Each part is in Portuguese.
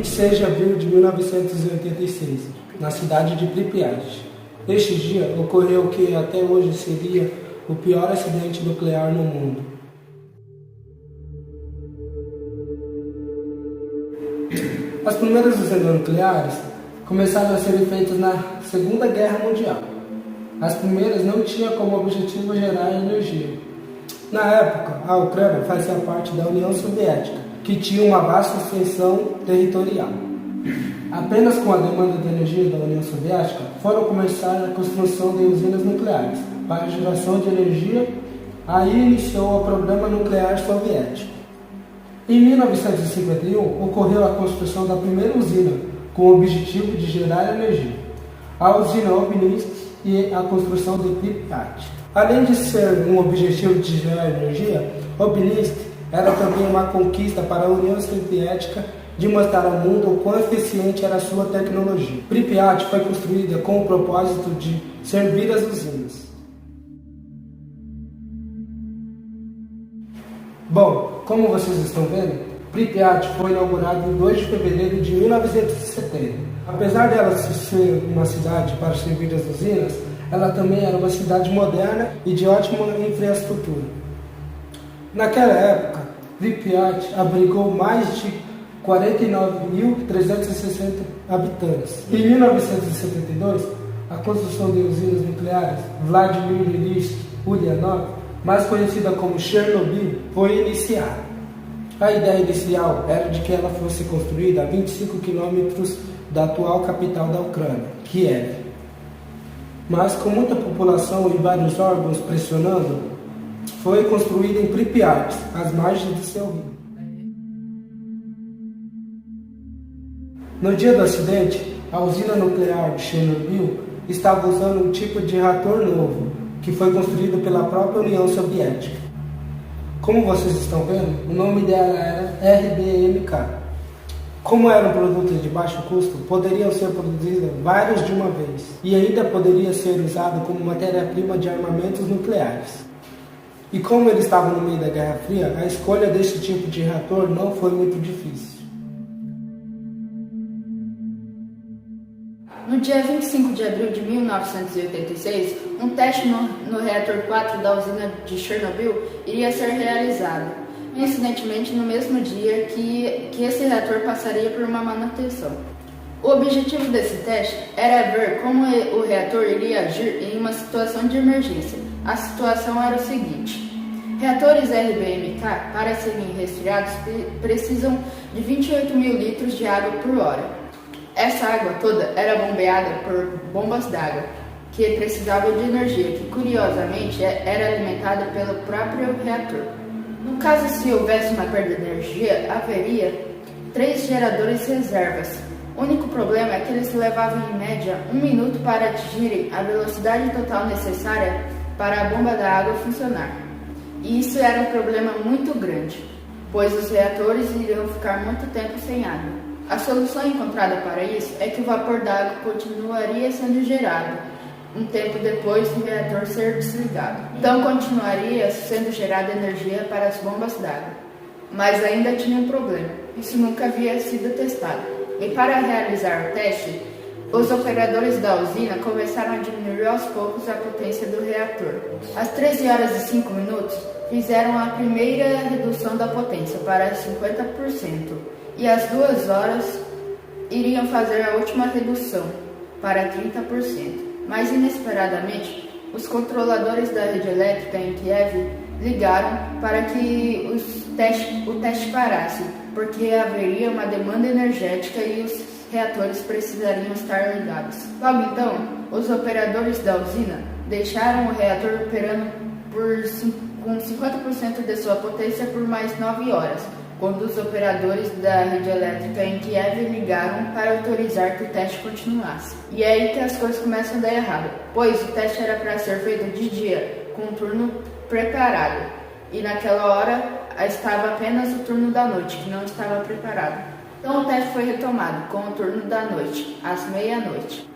26 de abril de 1986, na cidade de Pripyat. Neste dia ocorreu o que até hoje seria o pior acidente nuclear no mundo. As primeiras usinas nucleares começaram a ser feitas na Segunda Guerra Mundial. As primeiras não tinham como objetivo gerar energia. Na época, a Ucrânia fazia parte da União Soviética, que tinha uma vasta extensão territorial. Apenas com a demanda de energia da União Soviética foram começar a construção de usinas nucleares para a geração de energia. Aí iniciou o programa nuclear soviético. Em 1951, ocorreu a construção da primeira usina, com o objetivo de gerar energia, a usina Obninsk e a construção de Pripyat. Além de ser um objetivo de gerar energia, Obninsk era também uma conquista para a União Soviética de mostrar ao mundo o quão eficiente era a sua tecnologia. Pripyat foi construída com o propósito de servir as usinas. Bom, como vocês estão vendo, Pripyat foi inaugurada em 2 de fevereiro de 1970. Apesar dela ser uma cidade para servir as usinas, ela também era uma cidade moderna e de ótima infraestrutura. Naquela época, Pripyat abrigou mais de 49.360 habitantes. Em 1972, a construção de usinas nucleares Vladimir Ilyich Ulyanov, mais conhecida como Chernobyl, foi iniciada. A ideia inicial era de que ela fosse construída a 25 quilômetros da atual capital da Ucrânia, Kiev. Mas com muita população e vários órgãos pressionando, foi construída em Pripyat, às margens do seu rio. No dia do acidente, a usina nuclear de Chernobyl estava usando um tipo de reator novo, que foi construído pela própria União Soviética. Como vocês estão vendo, o nome dela era RBMK. Como era um produto de baixo custo, poderiam ser produzidos vários de uma vez, e ainda poderia ser usado como matéria-prima de armamentos nucleares. E como ele estava no meio da Guerra Fria, a escolha desse tipo de reator não foi muito difícil. No dia 25 de abril de 1986, um teste no reator 4 da usina de Chernobyl iria ser realizado, coincidentemente no mesmo dia que esse reator passaria por uma manutenção. O objetivo desse teste era ver como o reator iria agir em uma situação de emergência. A situação era o seguinte: reatores RBMK, para serem resfriados, precisam de 28.000 litros de água por hora. Essa água toda era bombeada por bombas d'água, que precisavam de energia, que curiosamente era alimentada pelo próprio reator. No caso, se houvesse uma perda de energia, haveria 3 geradores reservas. O único problema é que eles levavam em média 1 minuto para atingirem a velocidade total necessária para a bomba da água funcionar. E isso era um problema muito grande, pois os reatores iriam ficar muito tempo sem água. A solução encontrada para isso é que o vapor d'água continuaria sendo gerado um tempo depois do reator ser desligado. Então continuaria sendo gerada energia para as bombas d'água. Mas ainda tinha um problema: isso nunca havia sido testado. E para realizar o teste, os operadores da usina começaram a diminuir aos poucos a potência do reator. Às 13 horas e 5 minutos, fizeram a primeira redução da potência para 50%. E às 2 horas iriam fazer a última redução para 30%. Mas inesperadamente, os controladores da rede elétrica em Kiev ligaram para que o teste parasse, porque haveria uma demanda energética e os reatores precisariam estar ligados. Logo então, os operadores da usina deixaram o reator operando com 50% de sua potência por mais 9 horas, quando os operadores da rede elétrica em Kiev ligaram para autorizar que o teste continuasse. E é aí que as coisas começam a dar errado, pois o teste era para ser feito de dia, com um turno preparado, e naquela hora estava apenas o turno da noite, que não estava preparado. Então o teste foi retomado com o turno da noite, às meia-noite.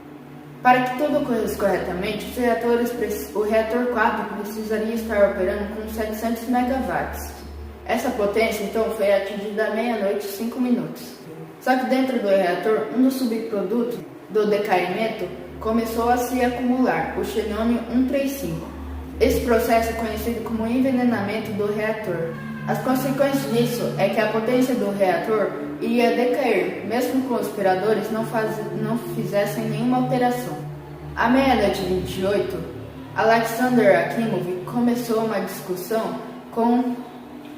Para que tudo ocorresse corretamente, o reator 4 precisaria estar operando com 700 megawatts. Essa potência, então, foi atingida à meia-noite e 5 minutos. Só que dentro do reator, um dos subprodutos do decaimento começou a se acumular, o xenônio 135. Esse processo é conhecido como envenenamento do reator. As consequências disso é que a potência do reator iria decair, mesmo que os operadores não fizessem nenhuma alteração. À meia-noite 28, Alexander Akimov começou uma discussão com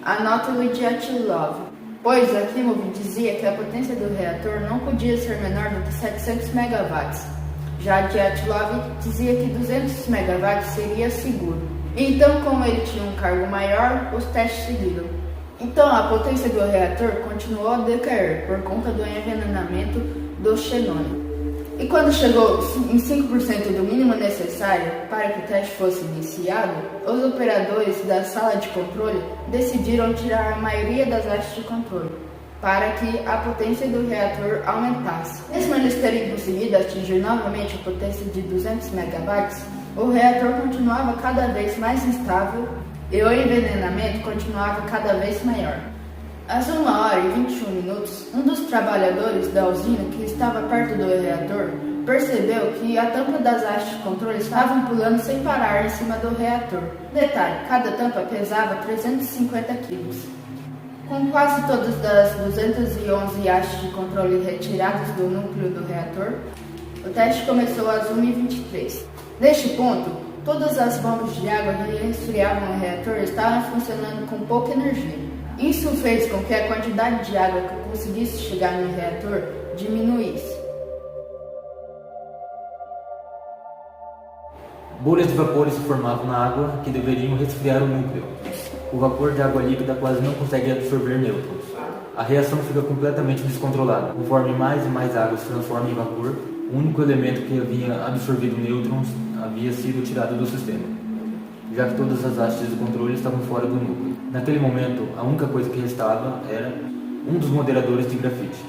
Anatoly Dyatlov, pois Akimov dizia que a potência do reator não podia ser menor do que 700 megawatts. Já Dyatlov dizia que 200 megawatts seria seguro. Então, como ele tinha um cargo maior, os testes seguiram. Então, a potência do reator continuou a decair por conta do envenenamento do xenônio. E quando chegou em 5% do mínimo necessário para que o teste fosse iniciado, os operadores da sala de controle decidiram tirar a maioria das hastes de controle, para que a potência do reator aumentasse. Mesmo eles terem conseguido atingir novamente a potência de 200 megawatts, o reator continuava cada vez mais instável e o envenenamento continuava cada vez maior. Às 1h21, um dos trabalhadores da usina que estava perto do reator percebeu que a tampa das hastes de controle estavam pulando sem parar em cima do reator. Detalhe, cada tampa pesava 350 kg. Com quase todas das 211 hastes de controle retiradas do núcleo do reator, o teste começou às 1h23. Neste ponto, todas as bombas de água que resfriavam o reator estavam funcionando com pouca energia. Isso fez com que a quantidade de água que conseguisse chegar no reator diminuísse. Bolhas de vapores se formavam na água que deveriam resfriar o núcleo. O vapor de água líquida quase não consegue absorver nêutrons. A reação fica completamente descontrolada. Conforme mais e mais água se transforma em vapor, o único elemento que havia absorvido nêutrons havia sido tirado do sistema, já que todas as hastes de controle estavam fora do núcleo. Naquele momento, a única coisa que restava era um dos moderadores de grafite.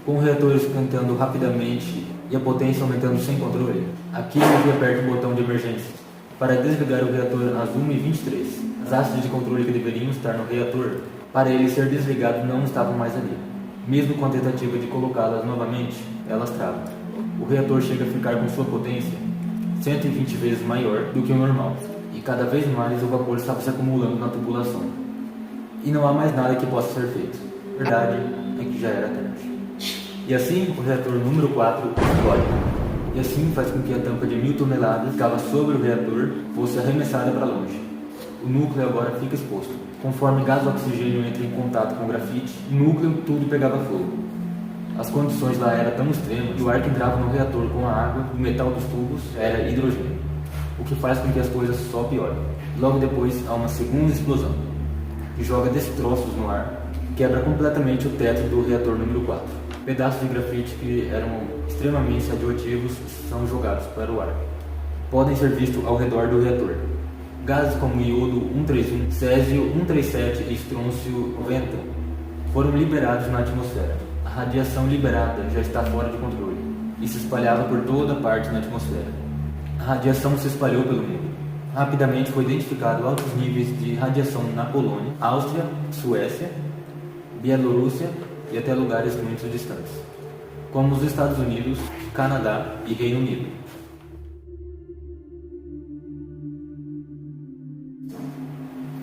Com o reator esquentando rapidamente e a potência aumentando sem controle, Akimov aperta o botão de emergência para desligar o reator às 1h23. As hastes de controle que deveriam estar no reator, para ele ser desligado, não estavam mais ali. Mesmo com a tentativa de colocá-las novamente, elas travam. O reator chega a ficar com sua potência 120 vezes maior do que o normal, e cada vez mais o vapor estava se acumulando na tubulação. E não há mais nada que possa ser feito. A verdade é que já era tarde. E assim o reator número 4 explode. E assim faz com que a tampa de 1000 toneladas que ficava sobre o reator fosse arremessada para longe. O núcleo agora fica exposto. Conforme gás oxigênio entra em contato com o grafite, o núcleo tudo pegava fogo. As condições lá eram tão extremas que o ar que entrava no reator com a água, o metal dos tubos, era hidrogênio, o que faz com que as coisas só piorem. Logo depois há uma segunda explosão, que joga destroços no ar e quebra completamente o teto do reator número 4. Pedaços de grafite que eram extremamente radioativos são jogados para o ar. Podem ser vistos ao redor do reator. Gases como iodo 131, césio 137 e estrôncio 90 foram liberados na atmosfera. A radiação liberada já está fora de controle e se espalhava por toda parte na atmosfera. A radiação se espalhou pelo mundo. Rapidamente foi identificado altos níveis de radiação na Polônia, Áustria, Suécia, Bielorrússia e até lugares muito distantes, como os Estados Unidos, Canadá e Reino Unido.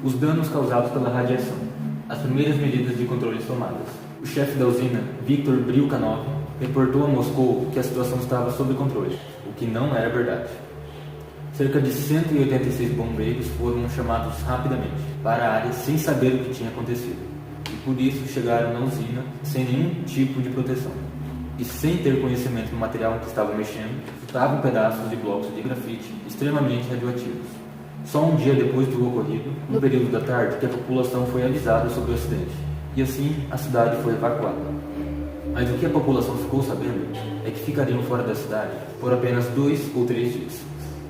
Os danos causados pela radiação. As primeiras medidas de controle tomadas. O chefe da usina, Viktor Brilkanov, reportou a Moscou que a situação estava sob controle, o que não era verdade. Cerca de 186 bombeiros foram chamados rapidamente para a área sem saber o que tinha acontecido, e por isso chegaram na usina sem nenhum tipo de proteção. E sem ter conhecimento do material em que estavam mexendo, estavam pedaços de blocos de grafite extremamente radioativos. Só um dia depois do ocorrido, no período da tarde, que a população foi avisada sobre o acidente, e assim a cidade foi evacuada. Mas o que a população ficou sabendo é que ficariam fora da cidade por apenas 2 ou 3 dias,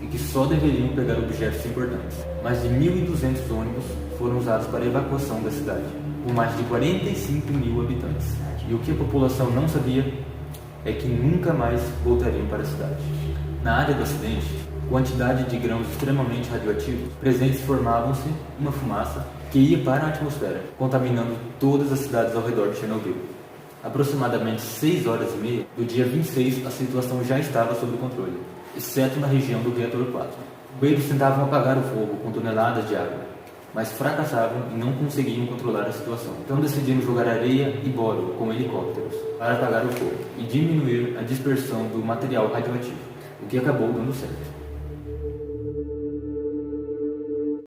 e que só deveriam pegar objetos importantes. Mais de 1.200 ônibus foram usados para a evacuação da cidade, por mais de 45 mil habitantes. E o que a população não sabia é que nunca mais voltariam para a cidade. Na área do acidente, quantidade de grãos extremamente radioativos presentes formavam-se uma fumaça que ia para a atmosfera, contaminando todas as cidades ao redor de Chernobyl. Aproximadamente 6h30 do dia 26, a situação já estava sob controle, exceto na região do reator 4. Bombeiros tentavam apagar o fogo com toneladas de água, mas fracassavam e não conseguiam controlar a situação. Então decidiram jogar areia e boro com helicópteros para apagar o fogo e diminuir a dispersão do material radioativo, o que acabou dando certo.